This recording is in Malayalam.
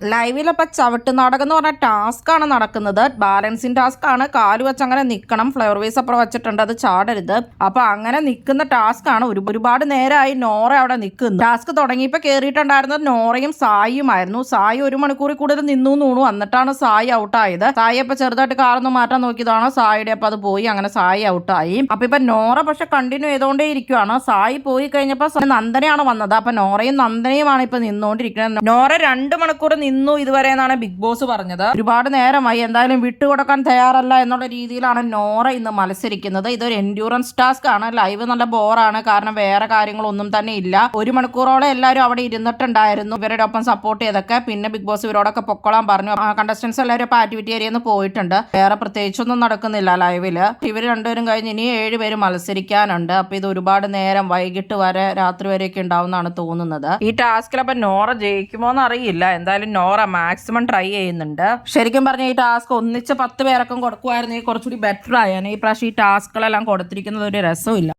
ലൈവിലപ്പോൾ ചവിട്ട് നാടകം എന്ന് പറഞ്ഞ ടാസ്ക് ആണ് നടക്കുന്നത്. ബാലൻസിങ് ടാസ്ക് ആണ്. കാല് വെച്ച് അങ്ങനെ നിൽക്കണം. ഫ്ലവർ വേസ് അപ്പുറം വെച്ചിട്ടുണ്ട്, അത് ചാടരുത്. അപ്പൊ അങ്ങനെ നിൽക്കുന്ന ടാസ്ക് ആണ്. ഒരുപാട് നേരമായി നോറ അവിടെ നിൽക്കുന്നു. ടാസ്ക് തുടങ്ങിയപ്പോൾ കയറിയിട്ടുണ്ടായിരുന്നത് നോറയും സായിയുമായിരുന്നു. സായി 1 മണിക്കൂറിൽ കൂടുതൽ നിന്നു തോണു. എന്നിട്ടാണ് സായി ഔട്ടായത്. സായി അപ്പൊ ചെറുതായിട്ട് കാറൊന്നും മാറ്റാൻ നോക്കിയതാണ്. സായിയുടെ അപ്പൊ അത് പോയി. അങ്ങനെ സായി ഔട്ടായി. അപ്പൊ ഇപ്പൊ നോറ പക്ഷെ കണ്ടിന്യൂ ചെയ്തോണ്ടേ ഇരിക്കുവാണ്. സായി പോയി കഴിഞ്ഞപ്പോ നന്ദനയാണ് വന്നത്. അപ്പൊ നോറയും നന്ദനയുമാണ് ഇപ്പൊ നിന്നുകൊണ്ടിരിക്കുന്നത്. നോറ 2 മണിക്കൂർ നിന്നു ഇതുവരെ എന്നാണ് ബിഗ് ബോസ് പറഞ്ഞത്. ഒരുപാട് നേരമായി. എന്തായാലും വിട്ടുകൊടുക്കാൻ തയ്യാറല്ല എന്നുള്ള രീതിയിലാണ് നോറ ഇന്ന് മത്സരിക്കുന്നത്. ഇതൊരു എൻഡ്യൂറൻസ് ടാസ്ക് ആണ്. ലൈവ് നല്ല ബോറാണ്. കാരണം വേറെ കാര്യങ്ങളൊന്നും തന്നെ ഇല്ല. 1 മണിക്കൂറോളം എല്ലാവരും അവിടെ ഇരുന്നിട്ടുണ്ടായിരുന്നു, ഇവരുടെ ഒപ്പം സപ്പോർട്ട് ചെയ്തൊക്കെ. പിന്നെ ബിഗ് ബോസ് ഇവരോടൊക്കെ പൊക്കോളാൻ പറഞ്ഞു. കണ്ടസ്റ്റൻസ് എല്ലാവരും ഇപ്പൊ ആക്ടിവിറ്റി ഏരിയന്ന് പോയിട്ടുണ്ട്. വേറെ പ്രത്യേകിച്ചൊന്നും നടക്കുന്നില്ല ലൈവില്. ഇവർ രണ്ടുപേരും കഴിഞ്ഞ് ഇനി 7 പേര് മത്സരിക്കാനുണ്ട്. അപ്പൊ ഇത് ഒരുപാട് നേരം വൈകിട്ട് വരെ രാത്രി വരെയൊക്കെ ഉണ്ടാവുന്നതാണ് തോന്നുന്നത്. ഈ ടാസ്കിൽ അപ്പൊ നോറ ജയിക്കുമോന്ന് അറിയില്ല. എന്തായാലും നോറ മാക്സിമം ട്രൈ ചെയ്യുന്നുണ്ട്. ശരിക്കും പറഞ്ഞ ഈ ടാസ്ക് ഒന്നിച്ച് 10 പേർക്കും കൊടുക്കുമായിരുന്നെങ്കിൽ കുറച്ചുകൂടി ബെറ്റർ ആയാണ്. ഈ പ്രാവശ്യം ഈ ടാസ്കുകളെല്ലാം കൊടുത്തിരിക്കുന്നത് ഒരു രസമില്ല.